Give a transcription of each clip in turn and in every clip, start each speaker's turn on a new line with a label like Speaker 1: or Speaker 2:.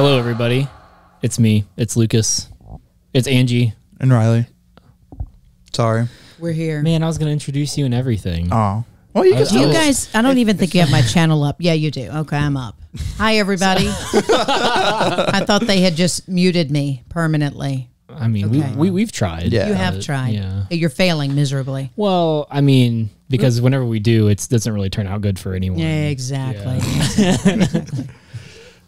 Speaker 1: Hello, everybody. It's me. It's Lucas. It's Angie.
Speaker 2: And Riley. Sorry.
Speaker 3: We're here.
Speaker 1: Man, I was going to introduce you and everything.
Speaker 2: Oh. Well, you can
Speaker 3: You guys, I don't even think you have my channel up. Yeah, you do. Okay, I'm up. Hi, everybody. I thought they had just muted me permanently.
Speaker 1: I mean,
Speaker 3: Okay.
Speaker 1: we've tried.
Speaker 2: Yeah.
Speaker 3: You have tried.
Speaker 1: Yeah.
Speaker 3: You're failing miserably.
Speaker 1: Well, I mean, because whenever we do, it doesn't really turn out good for anyone.
Speaker 3: Yeah, exactly.
Speaker 1: Yeah.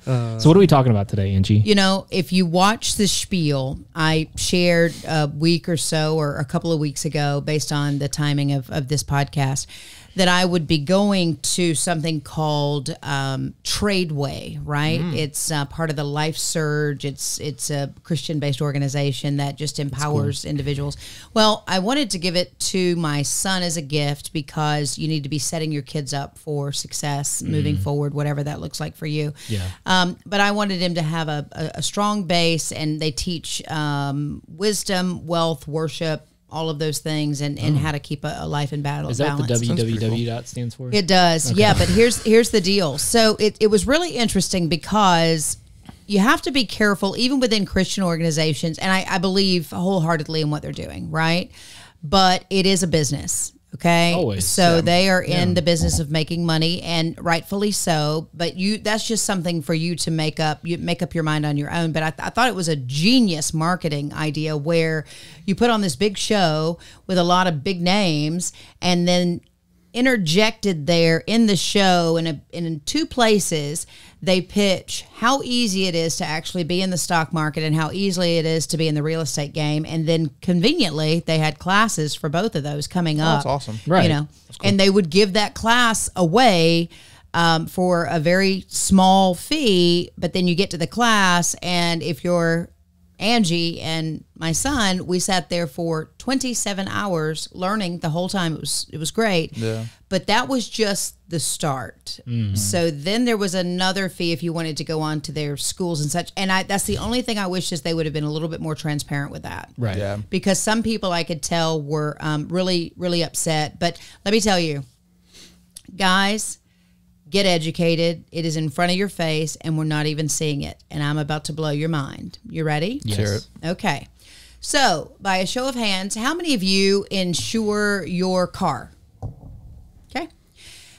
Speaker 1: So what are we talking about today, Angie?
Speaker 3: You know, if you watch the spiel, I shared a week or so or a couple of weeks ago, based on the timing of this podcast, that I would be going to something called Tradeway, right? It's part of the Life Surge. It's a Christian-based organization that just empowers individuals. Well, I wanted to give it to my son as a gift because you need to be setting your kids up for success moving forward, whatever that looks like for you.
Speaker 1: Yeah.
Speaker 3: But I wanted him to have a strong base, and they teach wisdom, wealth, worship, all of those things, and how to keep a life in balance.
Speaker 1: Is that what the www dot stands for?
Speaker 3: It does, okay. Yeah. But here's the deal. So it was really interesting because you have to be careful, even within Christian organizations, and I believe wholeheartedly in what they're doing, right? But it is a business. Okay.
Speaker 1: Always.
Speaker 3: So they are in the business of making money, and rightfully so. But that's just something for you to make up your mind on your own. But I thought it was a genius marketing idea where you put on this big show with a lot of big names, and then interjected there in the show in two places they pitch how easy it is to actually be in the stock market and how easily it is to be in the real estate game, and then conveniently they had classes for both of those coming up.
Speaker 2: That's awesome.
Speaker 1: Right.
Speaker 3: You know, and they would give that class away for a very small fee, but then you get to the class, and if you're Angie and my son, we sat there for 27 hours learning the whole time. It was great.
Speaker 2: Yeah.
Speaker 3: But that was just the start. Mm-hmm. So then there was another fee if you wanted to go on to their schools and such. And that's the only thing I wish is they would have been a little bit more transparent with that.
Speaker 1: Right.
Speaker 2: Yeah.
Speaker 3: Because some people I could tell were really, really upset. But let me tell you, guys, get educated. It is in front of your face, and we're not even seeing it. And I'm about to blow your mind. You ready?
Speaker 1: Yes.
Speaker 2: Hear it.
Speaker 3: Okay. So, by a show of hands, how many of you insure your car? Okay.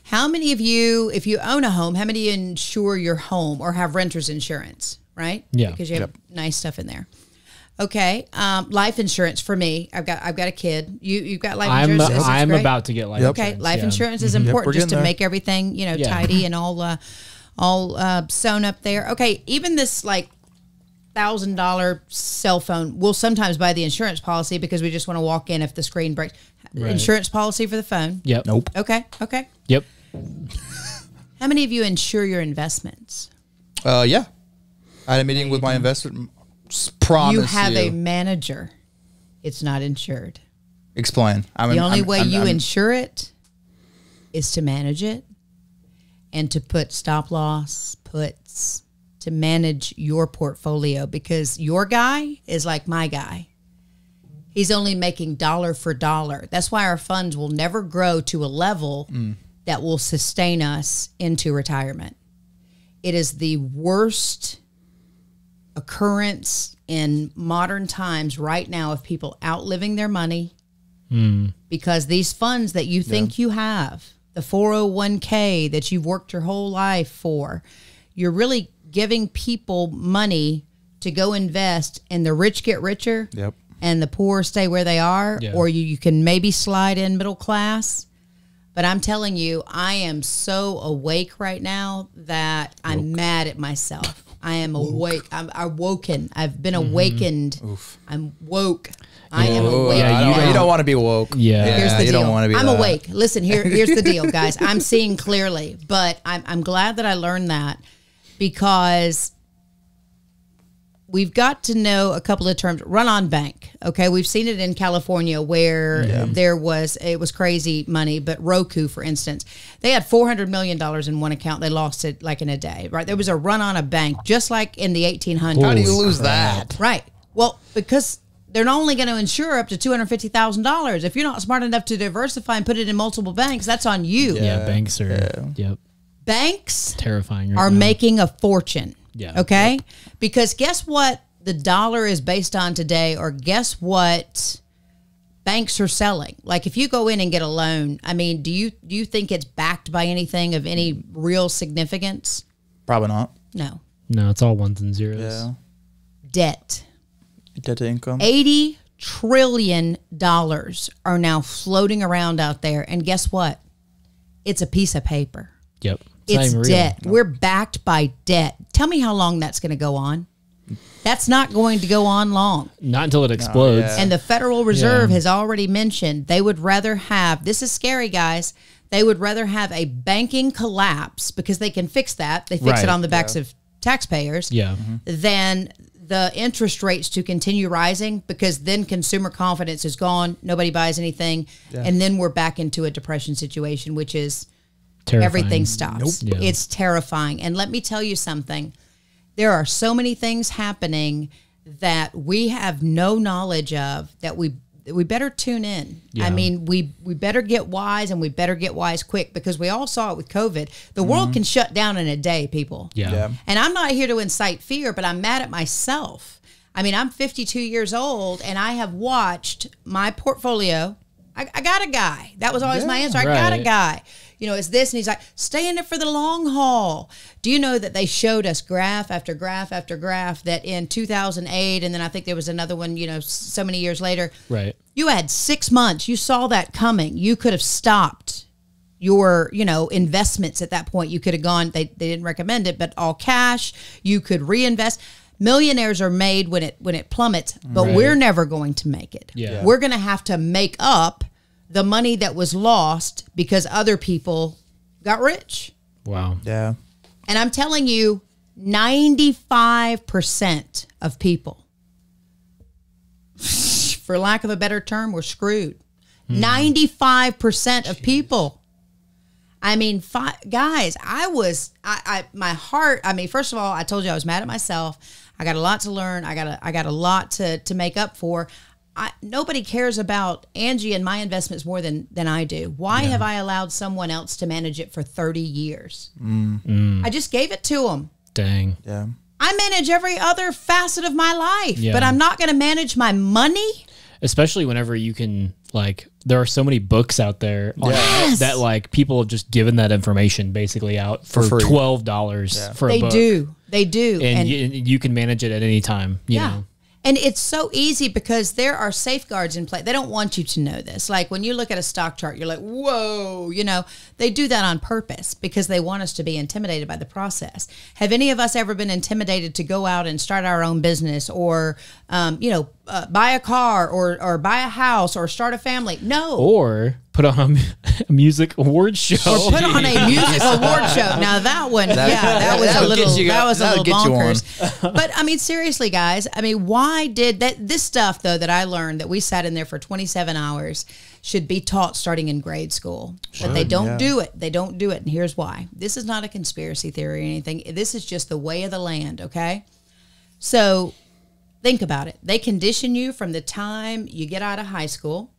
Speaker 3: How many of you, if you own a home, how many insure your home or have renter's insurance, right?
Speaker 1: Yeah.
Speaker 3: Because you have nice stuff in there. Okay. Life insurance for me. I've got a kid. You've got life insurance.
Speaker 1: I'm about to get life insurance.
Speaker 3: Okay, life
Speaker 1: yeah.
Speaker 3: insurance is important just to
Speaker 2: there.
Speaker 3: make everything, tidy and all sewn up there. Okay, even this like $1,000 cell phone, we'll sometimes buy the insurance policy because we just want to walk in if the screen breaks.
Speaker 1: Right.
Speaker 3: Insurance policy for the phone.
Speaker 1: Yep.
Speaker 2: Nope.
Speaker 3: Okay.
Speaker 1: Yep.
Speaker 3: How many of you insure your investments?
Speaker 2: Yeah. I had a meeting with my investor. Promise
Speaker 3: you have a manager. It's not insured.
Speaker 2: Explain.
Speaker 3: The only way you insure it is to manage it and to put stop loss puts to manage your portfolio, because your guy is like my guy. He's only making dollar for dollar. That's why our funds will never grow to a level that will sustain us into retirement. It is the worst occurrence in modern times right now of people outliving their money because these funds that you think you have, the 401k that you've worked your whole life for, you're really giving people money to go invest, and the rich get richer and the poor stay where they are, or you can maybe slide in middle class. But I'm telling you, I am so awake right now that I'm mad at myself. I am awake. I'm awoken. I've been awakened.
Speaker 2: Oof.
Speaker 3: I'm woke. I am awake.
Speaker 1: Yeah,
Speaker 2: you don't want to be woke.
Speaker 1: Yeah.
Speaker 3: Here's the
Speaker 2: you
Speaker 3: deal.
Speaker 2: don't want to be
Speaker 3: I'm
Speaker 2: that.
Speaker 3: awake. Listen, here's the deal, guys. I'm seeing clearly, but I'm glad that I learned that, because we've got to know a couple of terms. Run on bank. Okay. We've seen it in California where it was crazy money, but Roku, for instance, they had $400 million in one account. They lost it like in a day, right? There was a run on a bank, just like in the 1800s.
Speaker 2: How do you lose that?
Speaker 3: Right. Well, because they're only going to insure up to $250,000. If you're not smart enough to diversify and put it in multiple banks, that's on you.
Speaker 1: Yeah, banks are, yep.
Speaker 3: Banks
Speaker 1: Terrifying right
Speaker 3: are
Speaker 1: now.
Speaker 3: making a fortune.
Speaker 1: Yeah.
Speaker 3: Okay? Because guess what the dollar is based on today, or guess what banks are selling? Like if you go in and get a loan, I mean, do you think it's backed by anything of any real significance?
Speaker 2: Probably not.
Speaker 3: No.
Speaker 1: No, it's all ones and zeros.
Speaker 2: Yeah.
Speaker 3: Debt.
Speaker 2: Debt to income.
Speaker 3: $80 trillion are now floating around out there. And guess what? It's a piece of paper.
Speaker 1: Yep.
Speaker 3: It's
Speaker 1: not even real.
Speaker 3: debt. We're backed by debt. Tell me how long that's going to go on. That's not going to go on long.
Speaker 1: Not until it explodes.
Speaker 2: yeah.
Speaker 3: And the Federal Reserve
Speaker 1: Yeah.
Speaker 3: has already mentioned they would rather have, this is scary, guys, they would rather have a banking collapse, because they can fix that. They fix it
Speaker 1: Right.
Speaker 3: on the backs of taxpayers.
Speaker 1: Yeah.
Speaker 3: Than the interest rates to continue rising, because then consumer confidence is gone. Nobody buys anything. And then we're back into a depression situation, which is
Speaker 1: Terrifying.
Speaker 3: everything stops.
Speaker 1: Nope. Yeah.
Speaker 3: It's terrifying. And let me tell you something. There are so many things happening that we have no knowledge of, that we better tune in.
Speaker 1: Yeah.
Speaker 3: I mean, we better get wise, and we better get wise quick, because we all saw it with COVID. The world can shut down in a day, people.
Speaker 1: Yeah.
Speaker 3: And I'm not here to incite fear, but I'm mad at myself. I mean, I'm 52 years old, and I have watched my portfolio. I got a guy. That was always my answer. I got a
Speaker 1: Right.
Speaker 3: guy. You know, it's this, and he's like, stay in it for the long haul. Do you know that they showed us graph after graph after graph that in 2008, and then I think there was another one, you know, so many years later,
Speaker 1: Right.
Speaker 3: you had 6 months. You saw that coming. You could have stopped your, you know, investments at that point. You could have gone, they didn't recommend it, but all cash. You could reinvest. Millionaires are made when it plummets, but
Speaker 1: Right.
Speaker 3: we're never going to make it.
Speaker 1: Yeah.
Speaker 3: We're going to have to make up the money that was lost because other people got rich.
Speaker 1: Wow.
Speaker 2: Yeah.
Speaker 3: And I'm telling you, 95% of people, for lack of a better term, we're screwed. 95% of people. I mean, guys, my heart, I mean, first of all, I told you I was mad at myself. I got a lot to learn. I got a lot to make up for. Nobody cares about Angie and my investments more than I do. Why have I allowed someone else to manage it for 30 years? I just gave it to them.
Speaker 1: Dang.
Speaker 2: Yeah.
Speaker 3: I manage every other facet of my life,
Speaker 1: Yeah.
Speaker 3: but I'm not going to manage my money.
Speaker 1: Especially whenever you can, like, there are so many books out there on
Speaker 3: Yes.
Speaker 1: that, like, people have just given that information basically out for
Speaker 2: free.
Speaker 1: $12 for a
Speaker 3: They
Speaker 1: book.
Speaker 3: do. They do.
Speaker 1: And you can manage it at any time. You know.
Speaker 3: And it's so easy because there are safeguards in place. They don't want you to know this. Like when you look at a stock chart, you're like, whoa, you know, they do that on purpose because they want us to be intimidated by the process. Have any of us ever been intimidated to go out and start our own business or, buy a car or buy a house or start a family? No.
Speaker 1: Or put on a music award show.
Speaker 3: Or put on a music award show. Now that one, that was a little bonkers. But I mean, seriously, guys. I mean, why did this stuff though that I learned that we sat in there for 27 hours should be taught starting in grade school? But they don't do it. They don't do it, and here's why. This is not a conspiracy theory or anything. This is just the way of the land. Okay, so think about it. They condition you from the time you get out of high school.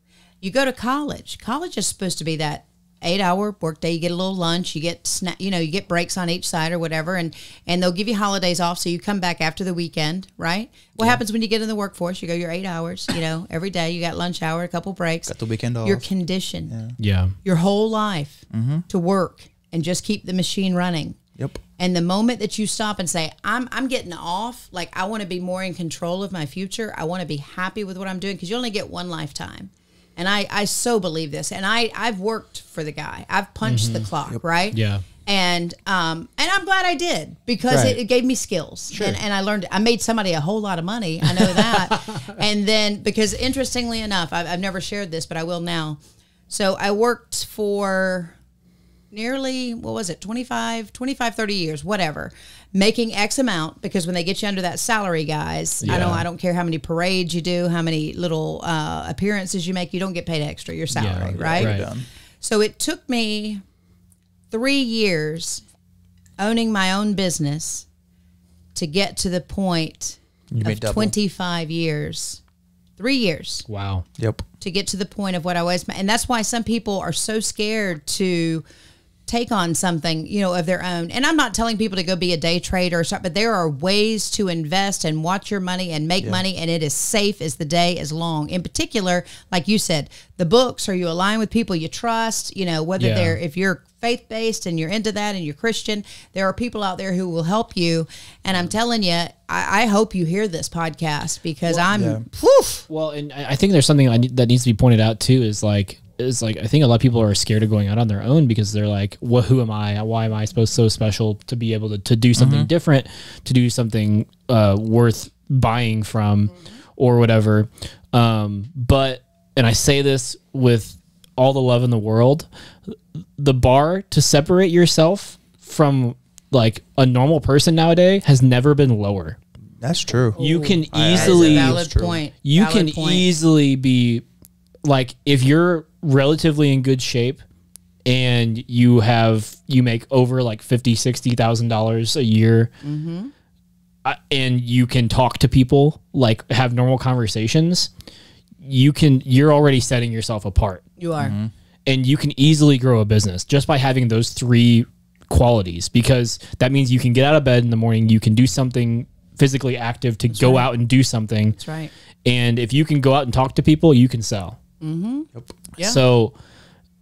Speaker 3: You go to college. College is supposed to be that 8-hour workday. You get a little lunch. You get you get breaks on each side or whatever, and they'll give you holidays off. So you come back after the weekend, right? What happens when you get in the workforce? You go your 8 hours. Every day you got lunch hour, a couple breaks.
Speaker 2: Got the weekend off.
Speaker 3: You're conditioned
Speaker 1: Yeah.
Speaker 3: your whole life to work and just keep the machine running.
Speaker 2: Yep.
Speaker 3: And the moment that you stop and say, I'm getting off, like I want to be more in control of my future. I want to be happy with what I'm doing because you only get one lifetime. And I so believe this. And I've worked for the guy. I've punched the clock, right?
Speaker 1: Yeah.
Speaker 3: And I'm glad I did because
Speaker 2: Right.
Speaker 3: it gave me skills. Sure. And I learned, I made somebody a whole lot of money. I know that. And then, because interestingly enough, I've never shared this, but I will now. So I worked for nearly, 30 years, whatever, making X amount, because when they get you under that salary, guys, I don't care how many parades you do, how many little appearances you make, you don't get paid extra, your salary, right? So it took me 3 years owning my own business to get to the point of 25 years. 3 years.
Speaker 1: Wow.
Speaker 2: Yep.
Speaker 3: To get to the point of what I was. And that's why some people are so scared to take on something, of their own. And I'm not telling people to go be a day trader or something, but there are ways to invest and watch your money and make money, and it is safe as the day is long. In particular, like you said, the books, are you aligned with people you trust, whether if you're faith-based and you're into that and you're Christian, there are people out there who will help you. And I'm telling you, I hope you hear this podcast because
Speaker 1: Well, and I think there's something that needs to be pointed out too, is like I think a lot of people are scared of going out on their own because they're like, well, who am I? Why am I so special to be able to do something different, to do something worth buying from or whatever. But, and I say this with all the love in the world, the bar to separate yourself from like a normal person nowadays has never been lower.
Speaker 2: That's true.
Speaker 1: You can easily,
Speaker 3: you
Speaker 1: can easily be like, if you're relatively in good shape and you make over like $50,000-$60,000 a year, and you can talk to people, like have normal conversations, you're already setting yourself apart.
Speaker 3: You are.
Speaker 1: And you can easily grow a business just by having those three qualities, because that means you can get out of bed in the morning, you can do something physically active to go out and do something.
Speaker 3: That's right.
Speaker 1: And if you can go out and talk to people, you can sell.
Speaker 3: Yeah.
Speaker 1: So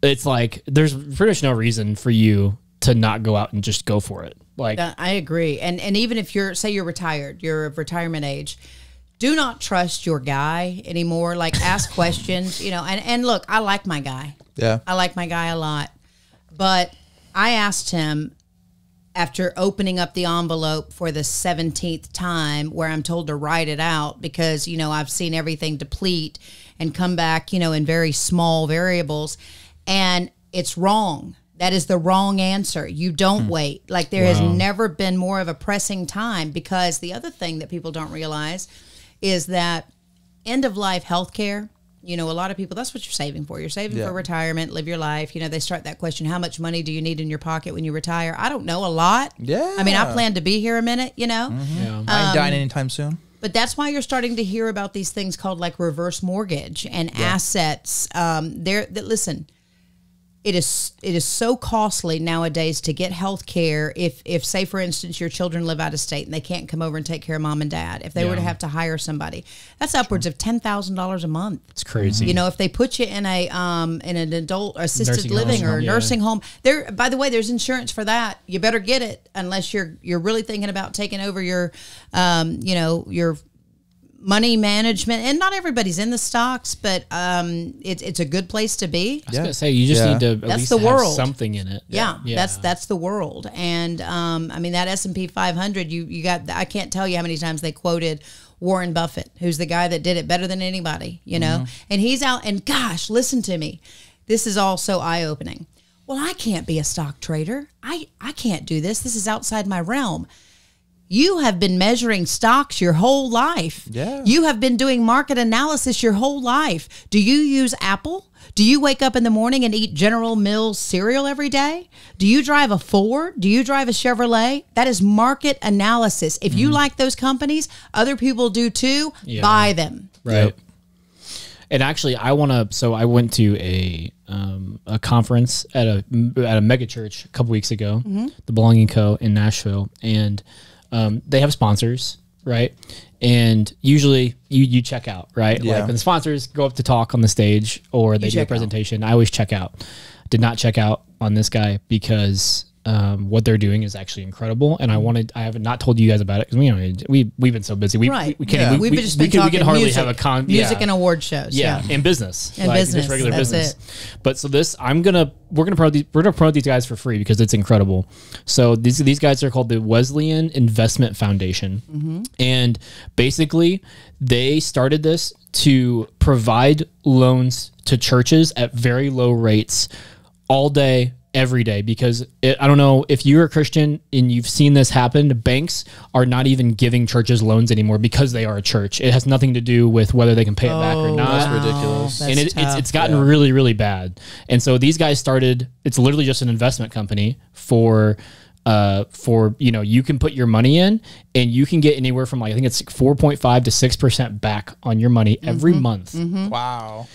Speaker 1: it's like there's pretty much no reason for you to not go out and just go for it. Like,
Speaker 3: I agree. And even if you're retired, you're of retirement age, do not trust your guy anymore. Like, ask questions, and look, I like my guy.
Speaker 2: Yeah.
Speaker 3: I like my guy a lot. But I asked him after opening up the envelope for the 17th time, where I'm told to write it out because, I've seen everything deplete and come back, in very small variables, and it's wrong. That is the wrong answer. You don't wait. Like, there has never been more of a pressing time, because the other thing that people don't realize is that end-of-life healthcare, a lot of people, that's what you're saving for. You're saving for retirement, live your life. They start that question, how much money do you need in your pocket when you retire? I don't know, a lot.
Speaker 2: Yeah.
Speaker 3: I mean, I plan to be here a minute,
Speaker 2: I ain't dying anytime soon.
Speaker 3: But that's why you're starting to hear about these things called like reverse mortgage and assets. Listen, it is so costly nowadays to get health care if say, for instance, your children live out of state and they can't come over and take care of mom and dad. If they were to have to hire somebody, that's upwards of $10,000 a month.
Speaker 1: It's crazy.
Speaker 3: If they put you in an adult assisted
Speaker 1: Nursing
Speaker 3: living
Speaker 1: home,
Speaker 3: or nursing home, by the way, there's insurance for that. You better get it unless you're really thinking about taking over your your money management. And not everybody's in the stocks, but it's a good place to be.
Speaker 1: I was gonna say, you just need to at least have something in it.
Speaker 3: Yeah. That's the world. And I mean, that S&P 500, you got, I can't tell you how many times they quoted Warren Buffett, who's the guy that did it better than anybody, and he's out, and gosh, listen to me, this is all so eye-opening. Well, I can't be a stock trader. I can't do this. This is outside my realm. You have been measuring stocks your whole life.
Speaker 2: Yeah.
Speaker 3: You have been doing market analysis your whole life. Do you use Apple? Do you wake up in the morning and eat General Mills cereal every day? Do you drive a Ford? Do you drive a Chevrolet? That is market analysis. If you like those companies, other people do too, buy them.
Speaker 1: Right. Yep. And actually, I went to a conference at a mega church a couple weeks ago, the Belonging Co. in Nashville, and they have sponsors, right? And usually you check out, right?
Speaker 2: Yeah.
Speaker 1: Like when the sponsors go up to talk on the stage or they do a presentation, I always check out. Did not check out on this guy because what they're doing is actually incredible, and I have not told you guys about it because we've been so busy. We can't.
Speaker 3: We've just been talking
Speaker 1: we can hardly
Speaker 3: music,
Speaker 1: have a
Speaker 3: music and award shows.
Speaker 1: Yeah, and business,
Speaker 3: and
Speaker 1: like
Speaker 3: business,
Speaker 1: just regular
Speaker 3: that's
Speaker 1: business.
Speaker 3: It.
Speaker 1: But so we're gonna promote these guys for free because it's incredible. So these guys are called the Wesleyan Investment Foundation, and basically they started this to provide loans to churches at very low rates all day, every day, because I don't know if you're a Christian and you've seen this happen. Banks are not even giving churches loans anymore because they are a church. It has nothing to do with whether they can pay it back or not.
Speaker 2: That's ridiculous.
Speaker 1: And it's gotten really, really bad. And so these guys started, it's literally just an investment company for you can put your money in and you can get anywhere from I think it's 4.5 to 6% back on your money every month.
Speaker 2: Wow.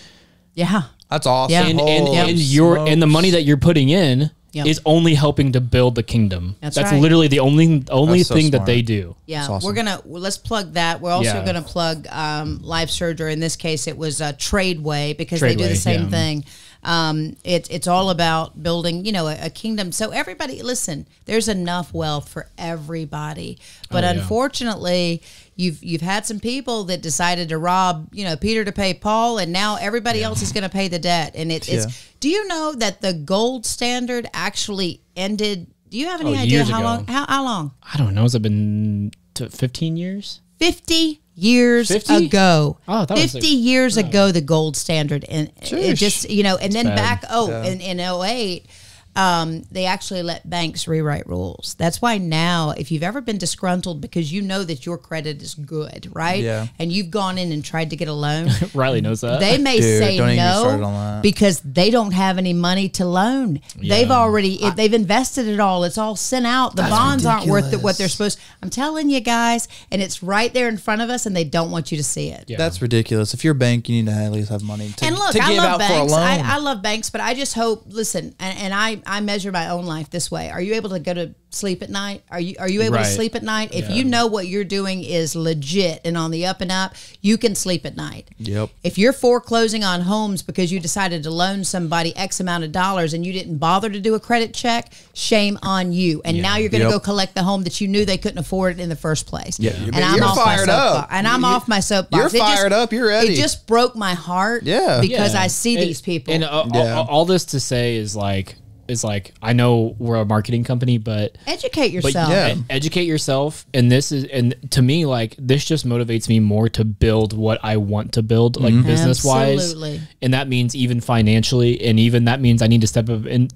Speaker 3: Yeah.
Speaker 2: That's awesome.
Speaker 3: Yeah.
Speaker 1: And the money that you're putting in, is only helping to build the kingdom.
Speaker 3: That's
Speaker 1: That's
Speaker 3: right.
Speaker 1: literally the only
Speaker 2: That's so
Speaker 1: thing that
Speaker 2: smart.
Speaker 1: they do.
Speaker 3: Yeah,
Speaker 2: awesome.
Speaker 3: let's plug that. We're also
Speaker 1: Yeah.
Speaker 3: gonna plug Live Surgery. In this case, it was Tradeway because they do the
Speaker 1: Tradeway,
Speaker 3: same
Speaker 1: yeah.
Speaker 3: thing. It's all about building, a kingdom. So everybody, listen, there's enough wealth for everybody, but
Speaker 1: Oh, yeah.
Speaker 3: unfortunately, you've had some people that decided to rob, Peter to pay Paul, and now everybody else is going to pay the debt. And it's. Do you know that the gold standard actually ended? Do you have any idea
Speaker 1: years
Speaker 3: how
Speaker 1: ago.
Speaker 3: long? How long?
Speaker 1: I don't know. Has it been 15 years?
Speaker 3: 50 years
Speaker 1: 50?
Speaker 3: ago.
Speaker 1: Oh, I thought it was
Speaker 3: 50 years ago, the gold standard. And it just, and then
Speaker 1: bad.
Speaker 3: back, in 08, they actually let banks rewrite rules. That's why now, if you've ever been disgruntled because you know that your credit is good, right?
Speaker 2: Yeah.
Speaker 3: And you've gone in and tried to get a loan,
Speaker 1: Riley knows that.
Speaker 3: they may
Speaker 2: Dude,
Speaker 3: say
Speaker 2: don't even get started on
Speaker 3: no
Speaker 2: that.
Speaker 3: because they don't have any money to loan. They've already, if they've invested it all. It's all sent out. The bonds aren't worth what they're supposed. I'm telling you guys, and it's right there in front of us, and they don't want you to see it.
Speaker 1: Yeah.
Speaker 2: That's ridiculous. If you're a bank, you need to at least have money to,
Speaker 3: And look,
Speaker 2: to
Speaker 3: I
Speaker 2: give
Speaker 3: love
Speaker 2: out for a
Speaker 3: banks.
Speaker 2: loan.
Speaker 3: I love banks, but I just hope. Listen, and I measure my own life this way. Are you able to go to sleep at night? Are you able to
Speaker 1: Right.
Speaker 3: sleep at night? If
Speaker 1: Yeah.
Speaker 3: you know what you're doing is legit and on the up and up, you can sleep at night.
Speaker 2: Yep.
Speaker 3: If you're foreclosing on homes because you decided to loan somebody X amount of dollars and you didn't bother to do a credit check, shame on you. And now you're going to
Speaker 2: Yep.
Speaker 3: go collect the home that you knew they couldn't afford it in the first place.
Speaker 2: Yeah,
Speaker 3: and
Speaker 2: you're fired up.
Speaker 3: soapbox. And I'm off my soapbox.
Speaker 2: You're fired up. You're ready.
Speaker 3: It just broke my heart.
Speaker 2: Yeah.
Speaker 3: because
Speaker 1: Yeah.
Speaker 3: I see
Speaker 1: And-
Speaker 3: these people.
Speaker 1: And all this to say is like I know we're a marketing company, but
Speaker 3: Educate
Speaker 1: but
Speaker 3: yourself.
Speaker 2: Yeah.
Speaker 1: educate yourself. And to me, like, this just motivates me more to build what I want to build, like business wise.
Speaker 3: Absolutely.
Speaker 1: And that means even financially, and even that means I need to step up and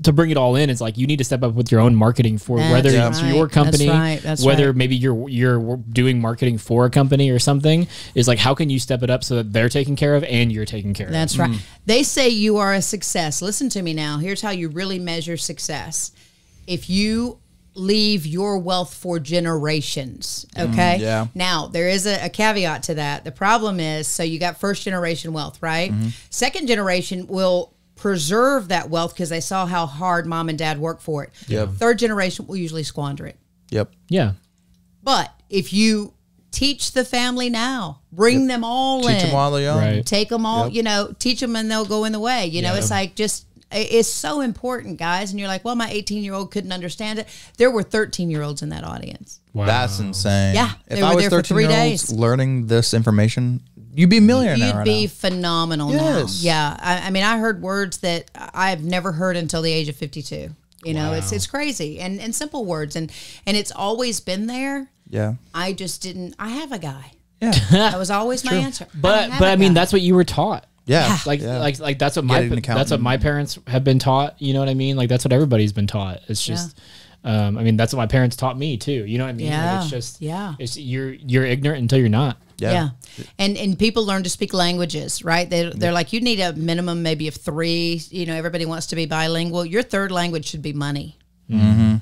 Speaker 1: to bring it all in. It's like you need to step up with your own marketing for
Speaker 3: That's
Speaker 1: whether
Speaker 3: right.
Speaker 1: it's your company,
Speaker 3: That's
Speaker 1: whether
Speaker 3: right.
Speaker 1: maybe you're doing marketing for a company or something. Is like, how can you step it up so that they're taken care of and you're taken care of?
Speaker 3: That's right. They say you are a success. Listen to me now. Here's how you really measure success. If you leave your wealth for generations, okay?
Speaker 2: yeah.
Speaker 3: Now, there is a caveat to that. The problem is, so you got first generation wealth, right? Second generation will preserve that wealth because they saw how hard mom and dad worked for it.
Speaker 2: Yep.
Speaker 3: Third generation will usually squander it.
Speaker 2: Yep.
Speaker 1: Yeah.
Speaker 3: But if you teach the family now, bring them all in.
Speaker 2: Teach them while they're young.
Speaker 1: Right.
Speaker 3: Take them all, teach them and they'll go in the way. It's like it's so important, guys. And you're like, well, my 18-year-old couldn't understand it. There were 13-year-olds in that audience.
Speaker 1: Wow.
Speaker 2: That's insane.
Speaker 3: Yeah,
Speaker 2: If
Speaker 3: they
Speaker 2: I
Speaker 3: were
Speaker 2: was
Speaker 3: there for 3
Speaker 2: 13-year-olds
Speaker 3: days.
Speaker 2: learning this information, you'd be a millionaire now.
Speaker 3: You'd
Speaker 2: right
Speaker 3: be
Speaker 2: now.
Speaker 3: phenomenal
Speaker 2: Yes.
Speaker 3: now. Yeah. I mean, I heard words that I've never heard until the age of 52. It's crazy and simple words. And it's always been there.
Speaker 2: Yeah.
Speaker 3: I just didn't. I have a guy.
Speaker 2: Yeah.
Speaker 3: That was always my answer.
Speaker 1: But
Speaker 3: have a
Speaker 1: I mean,
Speaker 3: guy.
Speaker 1: that's what you were taught.
Speaker 2: Yeah.
Speaker 1: Like that's what
Speaker 2: Get an
Speaker 1: that's
Speaker 2: accountant.
Speaker 1: what my parents have been taught. You know what I mean? Like that's what everybody's been taught. It's just, I mean, that's what my parents taught me too. You know what I mean?
Speaker 3: Yeah.
Speaker 1: Like, it's just,
Speaker 3: Yeah.
Speaker 1: It's you're ignorant until you're not.
Speaker 3: Yeah. And people learn to speak languages, right? They're like, you need a minimum maybe of 3. Everybody wants to be bilingual. Your third language should be money. And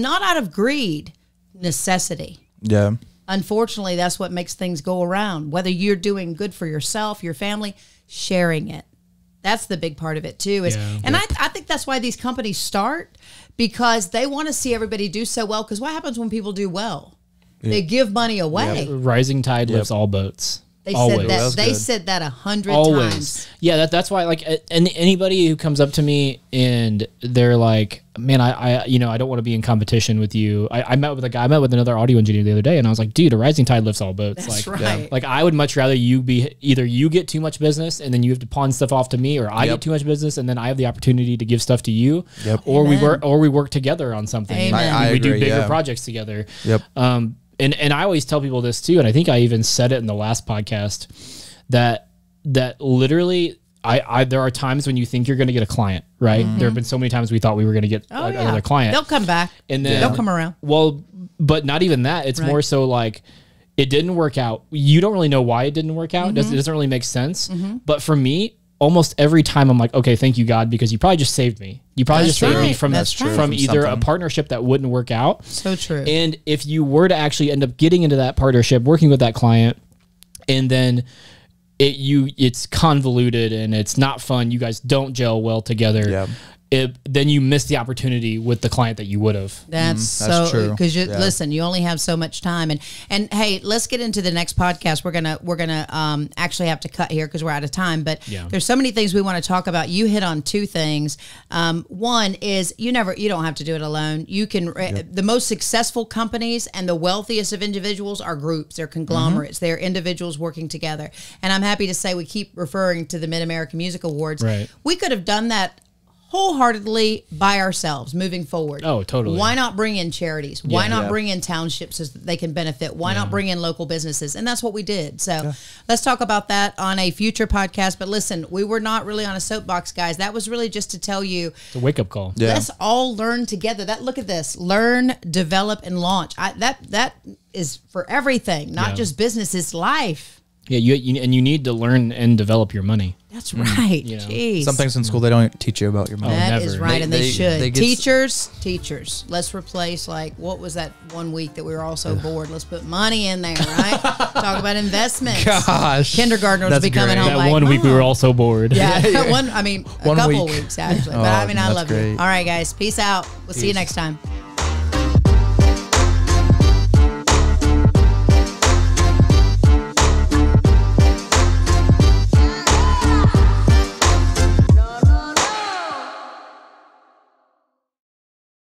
Speaker 3: not out of greed, necessity.
Speaker 2: Yeah.
Speaker 3: Unfortunately, that's what makes things go around. Whether you're doing good for yourself, your family, sharing it. That's the big part of it too. I think that's why these companies start, because they want to see everybody do so well. Because what happens when people do well? They give money away.
Speaker 1: Rising tide lifts all boats.
Speaker 3: They
Speaker 1: Always.
Speaker 3: said that.
Speaker 2: That's
Speaker 3: They
Speaker 2: good.
Speaker 3: said that 100
Speaker 1: Always.
Speaker 3: times.
Speaker 1: Yeah, that's why. Like, and anybody who comes up to me and they're like, "Man, I don't want to be in competition with you." I met with a guy. I met with another audio engineer the other day, and I was like, "Dude, a rising tide lifts all boats."
Speaker 3: That's
Speaker 1: like,
Speaker 3: right.
Speaker 1: Like, I would much rather you be either you get too much business and then you have to pawn stuff off to me, or I get too much business and then I have the opportunity to give stuff to you.
Speaker 2: Yep.
Speaker 1: Or
Speaker 3: Amen.
Speaker 1: we work together on something.
Speaker 3: Amen.
Speaker 1: And
Speaker 2: I
Speaker 1: we do
Speaker 2: agree,
Speaker 1: bigger
Speaker 2: yeah.
Speaker 1: projects together.
Speaker 2: Yep.
Speaker 1: And I always tell people this too, and I think I even said it in the last podcast, that literally there are times when you think you're going to get a client, right? There have been so many times we thought we were going to get another client.
Speaker 3: They'll come back.
Speaker 1: And then
Speaker 3: They'll come around.
Speaker 1: Well, but not even that. It's more so like it didn't work out. You don't really know why it didn't work out. It doesn't really make sense. But for me, almost every time I'm like, okay, thank you, God, because you probably just saved me. You probably
Speaker 3: That's
Speaker 1: just saved me
Speaker 3: right.
Speaker 1: from
Speaker 3: That's true.
Speaker 1: from
Speaker 2: From
Speaker 1: either a
Speaker 2: something.
Speaker 1: partnership that wouldn't work out.
Speaker 3: So true.
Speaker 1: And if you were to actually end up getting into that partnership, working with that client, and then it's convoluted and it's not fun. You guys don't gel well together.
Speaker 2: Yeah.
Speaker 1: Then you miss the opportunity with the client that you would have.
Speaker 3: That's
Speaker 2: so
Speaker 3: true. Because
Speaker 2: Yeah.
Speaker 3: listen, you only have so much time, and hey, let's get into the next podcast. We're gonna actually have to cut here because we're out of time. But there's so many things we want to talk about. You hit on two things. One is you don't have to do it alone. You can the most successful companies and the wealthiest of individuals are groups. They're conglomerates. They're individuals working together. And I'm happy to say we keep referring to the Mid-American Music Awards.
Speaker 1: Right.
Speaker 3: We could have done that wholeheartedly by ourselves moving forward.
Speaker 1: Oh, totally.
Speaker 3: Why not bring in charities? Why not bring in townships so that they can benefit? Why not bring in local businesses? And that's what we did. So let's talk about that on a future podcast. But listen, we were not really on a soapbox, guys. That was really just to tell you.
Speaker 1: It's a wake-up call.
Speaker 3: Yeah. Let's all learn together. Look at this. Learn, develop, and launch. That is for everything, not just business. It's life.
Speaker 1: Yeah, you need to learn and develop your money.
Speaker 3: That's right. Jeez.
Speaker 2: Some things in school they don't teach you about your money.
Speaker 3: That
Speaker 1: never.
Speaker 3: is right, and they should.
Speaker 2: get
Speaker 3: Teachers. Let's replace what was that one week that we were all so bored? Let's put money in there, right? Talk about investments.
Speaker 2: Gosh,
Speaker 3: Kindergartners
Speaker 2: that's
Speaker 3: be coming
Speaker 2: great.
Speaker 3: home
Speaker 1: That
Speaker 3: like,
Speaker 1: one week we
Speaker 3: Mom.
Speaker 1: were all so bored.
Speaker 3: Yeah, a couple
Speaker 2: week.
Speaker 3: weeks actually. But I
Speaker 2: Oh,
Speaker 3: mean, I
Speaker 2: that's
Speaker 3: love
Speaker 2: great.
Speaker 3: you. All right, guys, peace out. We'll see you next time.